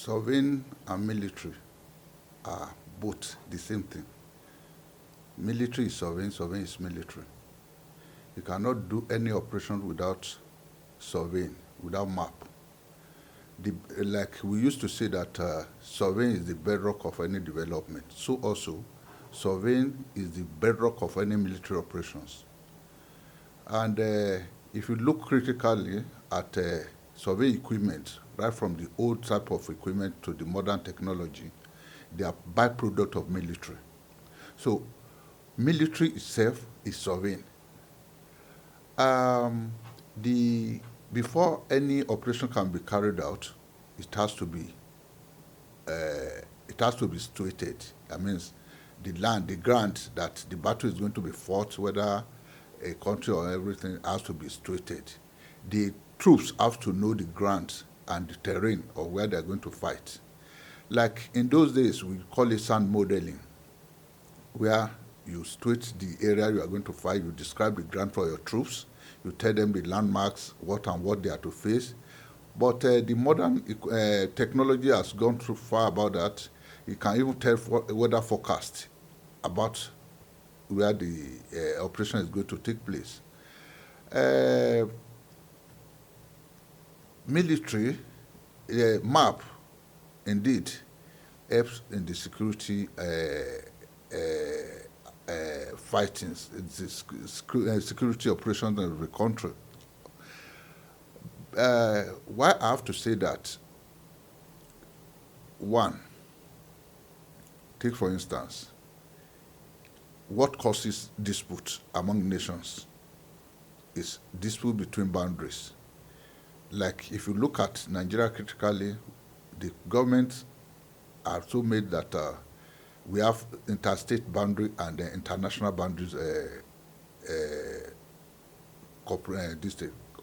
Surveying and military are both the same thing. Military is surveying, surveying is military. You cannot do any operation without surveying, without map. Like we used to say that surveying is the bedrock of any development. So also, surveying is the bedrock of any military operations. And if you look critically at survey equipment, right from the old type of equipment to the modern technology, they are byproduct of military. So military itself is surveying. Before any operation can be carried out, it has to be situated. That means the land, the ground that the battle is going to be fought, whether a country or everything, has to be situated. The troops have to know the ground and the terrain or where they're going to fight. Like in those days, we call it sand modeling, where you situate the area you are going to fight, you describe the ground for your troops, you tell them the landmarks, what and what they are to face. But the modern technology has gone too far about that. You can even tell weather forecast about where the operation is going to take place. Military map, indeed, helps in the security fightings, security operations of the country. Why I have to say that? One, take for instance, what causes dispute among nations is dispute between boundaries. Like if you look at Nigeria critically, the government are so made that we have interstate boundary and international boundaries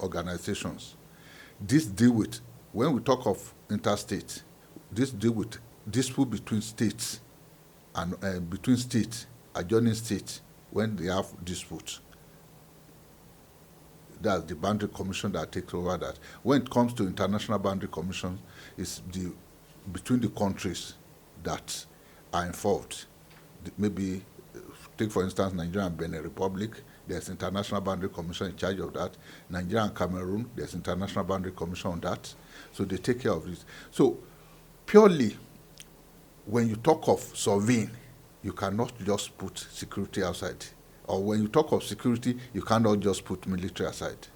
organizations. This deal with, when we talk of interstate, this deal with dispute between states and between states, adjoining states, when they have disputes. That's the boundary commission that takes over that. When it comes to international boundary commission, it's between the countries that are involved. Maybe, take for instance, Nigeria and Benin Republic, there's International Boundary Commission in charge of that. Nigeria and Cameroon, there's International Boundary Commission on that. So they take care of this. So purely, when you talk of surveying, you cannot just put security outside. Or when you talk of security, you cannot just put military aside.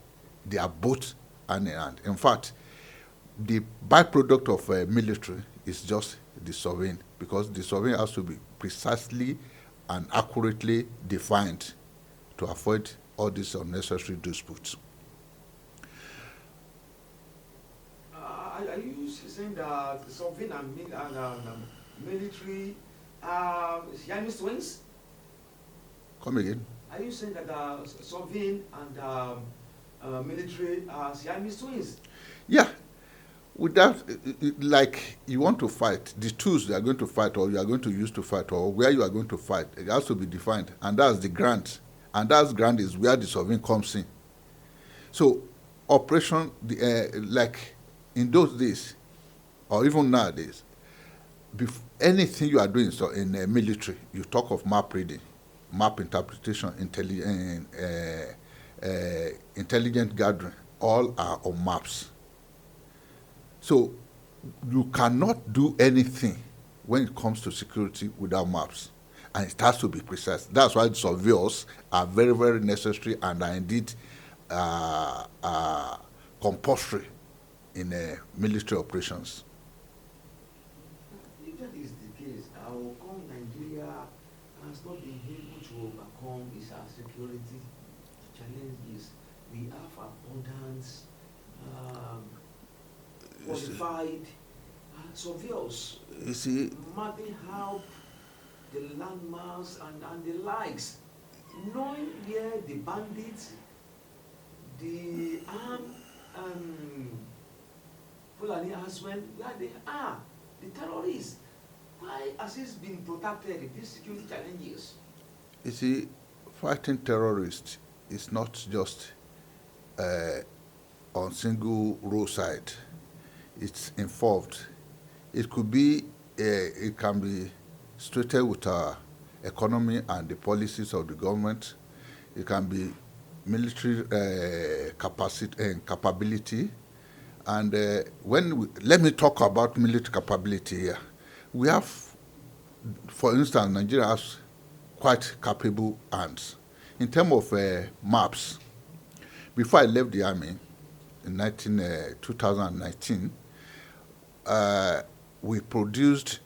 They are both hand in hand. In fact, the byproduct of military is just the surveying, because the surveying has to be precisely and accurately defined to avoid all these unnecessary disputes. Are you saying that surveying and military Siamese twins? Come again? Are you saying that surveying and military are Siamese twins? Yeah. Without, like, you want to fight, the tools you are going to fight or you are going to use to fight or where you are going to fight, it has to be defined. And that's the grant. And that grant is where the surveying comes in. So, operation, like in those days, or even nowadays, anything you are doing in military, you talk of map reading, map interpretation, intelligent gathering, all are on maps. So you cannot do anything when it comes to security without maps. And it has to be precise. That's why the surveyors are very, very necessary and are indeed compulsory in military operations. If that is the case, how come Nigeria has not been able to overcome its security challenges? We have abundance, qualified surveyors. You see, mapping out the landmarks and the likes, knowing where the bandits, the armed Fulani herdsmen, where they are, the terrorists. Why has it been protected in these security challenges? You see, fighting terrorists is not just on single roadside. It's involved It could be, it can be straightened with economy and the policies of the government. It can be military capacity and capability. And let me talk about military capability here. We have, for instance, Nigeria has quite capable hands. In terms of maps, before I left the army in 2019, we produced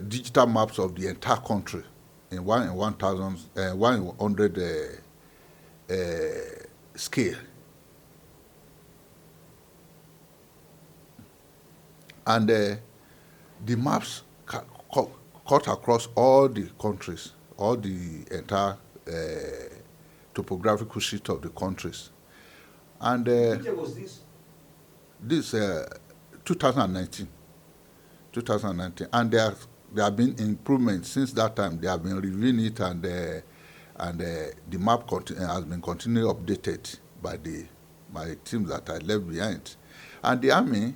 digital maps of the entire country in 100 scale. And the maps cut across all the countries, all the entire topographical sheet of the countries. And Which year was this? This 2019. And there have been improvements since that time. They have been reviewing it, and the map has been continually updated by my team that I left behind. And the army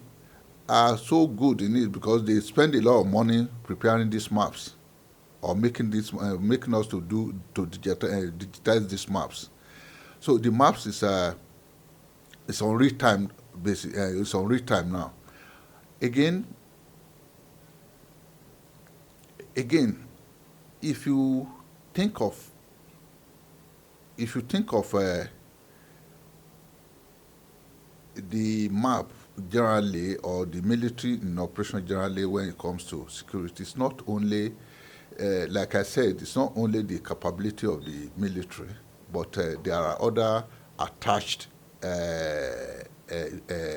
are so good in it because they spend a lot of money preparing these maps, or making us to digitize these maps. So the maps is it's on real time basis. It's on real time now. Again, if you think of the map generally, or the military in operation generally, when it comes to security, it's not only, like I said, it's not only the capability of the military, but there are other attached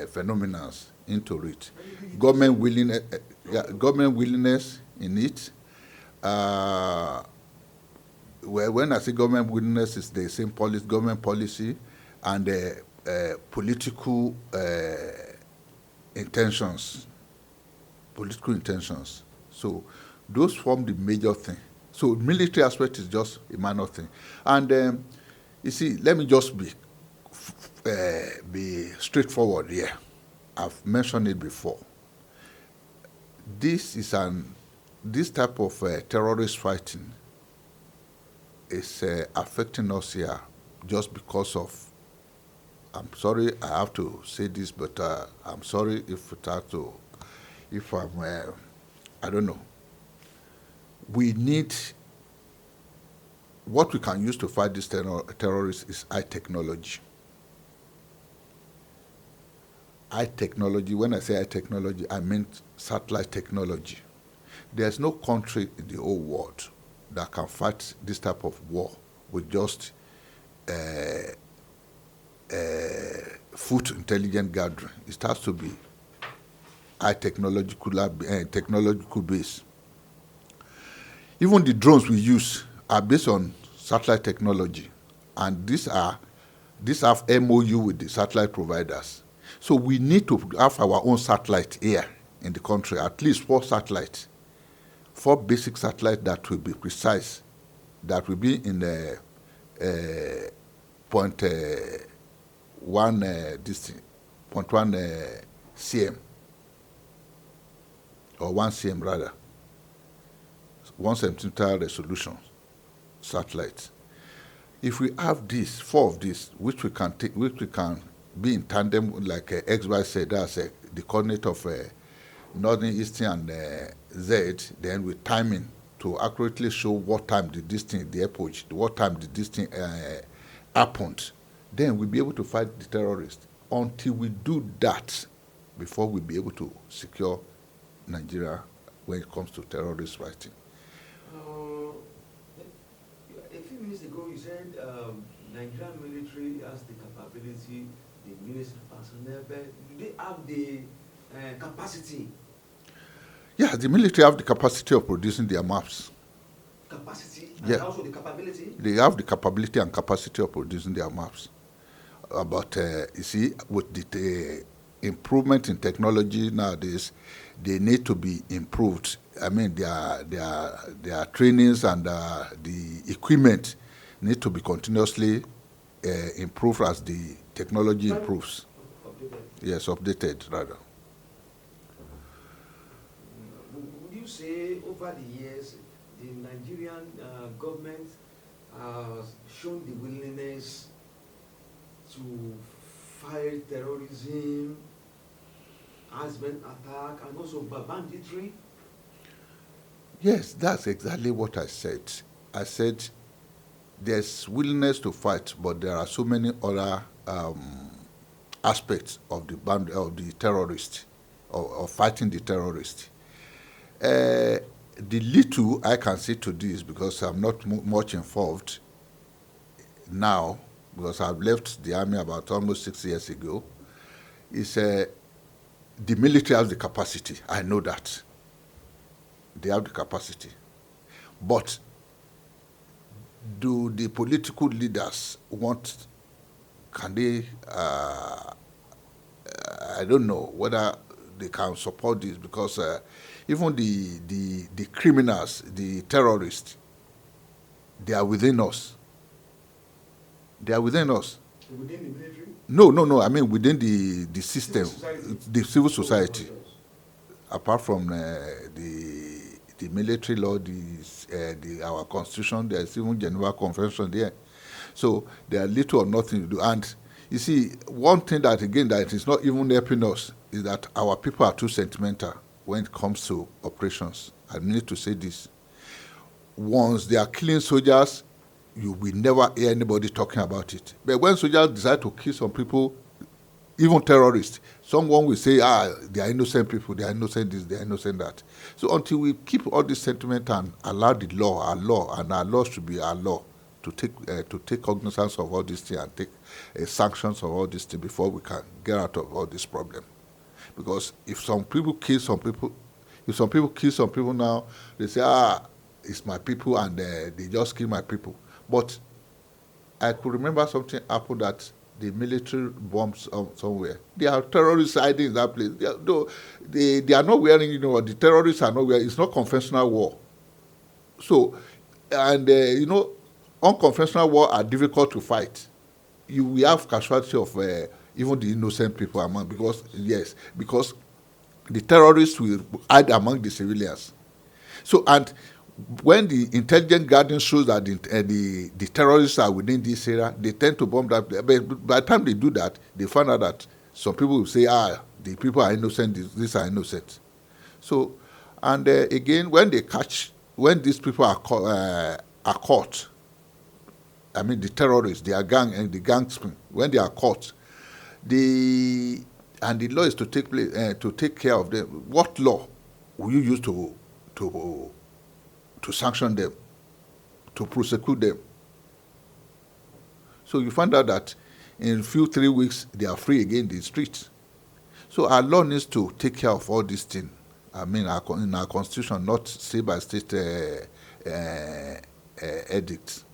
phenomena into it. Government willingness in it. When I say government willingness, it's the same government policy, and political intentions. So those form the major thing. So military aspect is just a minor thing. And you see, let me just be straightforward here. I've mentioned it before. This type of terrorist fighting is affecting us here just because of, I'm sorry I have to say this, but I'm sorry if I don't know. We need, what we can use to fight these terrorists is high technology. High technology, when I say high technology, I mean satellite technology. There's no country in the whole world that can fight this type of war with just foot intelligent gathering. It has to be high technological base. Even the drones we use are based on satellite technology, and these have MOU with the satellite providers. So we need to have our own satellite here in the country, at least 4 satellites, 4 basic satellites that will be precise, that will be in the point 1 cm, or 1 cm rather, 1 centimeter resolution satellites. If we have 4 of these, which we can be in tandem, like XY said, that's the coordinate of northern, eastern, and Z, then with timing to accurately show what time did this thing, the epoch, what time did this thing happened, then we'll be able to fight the terrorists. Until we do that, before we'll be able to secure Nigeria when it comes to terrorist fighting. A few minutes ago, you said Nigerian military has the capability, the military personnel, but do they have the capacity? Yeah, the military have the capacity of producing their maps. Capacity and also the capability? They have the capability and capacity of producing their maps. But you see, with the improvement in technology nowadays, they need to be improved. I mean, their trainings and the equipment need to be continuously improved as the technology improves. Yes, updated rather. Would you say over the years the Nigerian government has shown the willingness to fight terrorism, husband attack, and also banditry? Yes, that's exactly what I said. I said there's willingness to fight, but there are so many other aspects of the terrorist, of fighting the terrorist. The little I can say to this, because I'm not much involved now, because I've left the army about almost 6 years ago, is the military has the capacity. I know that. They have the capacity. But do the political leaders want, can they, I don't know whether they can support this, because even the criminals, the terrorists, they are within us. They are within us. Within the military? No. I mean within the system, the civil Society. society. Apart from the military law, our constitution, there's even Geneva Convention there. So there are little or nothing to do. And you see, one thing that again that is not even helping us is that our people are too sentimental when it comes to operations. I need to say this. Once they are killing soldiers, you will never hear anybody talking about it. But when soldiers decide to kill some people, even terrorists, someone will say, they are innocent people, they are innocent this, they are innocent that. So until we keep all this sentiment and allow the law, and our law should be our law, to take cognizance of all these things and take sanctions of all these things before we can get out of all this problem. Because if some people kill some people, now, they say, it's my people, and they just kill my people. But I could remember something happened that the military bombs somewhere. There are terrorists hiding in that place. They are not wearing, the terrorists are not wearing, it's not conventional war. So, and unconventional war are difficult to fight. You will have casualty of even the innocent people among, because the terrorists will hide among the civilians. So, and when the intelligence gathering shows that the terrorists are within this area, they tend to bomb that. But by the time they do that, they find out that some people will say, the people are innocent, these are innocent. So, and again, when these people are caught, I mean the terrorists, the gangsmen, when they are caught, the law is to take care of them. What law will you use to sanction them, to prosecute them? So you find out that in 3 weeks they are free again in the streets. So our law needs to take care of all these things. I mean, in our constitution, not state by state edicts.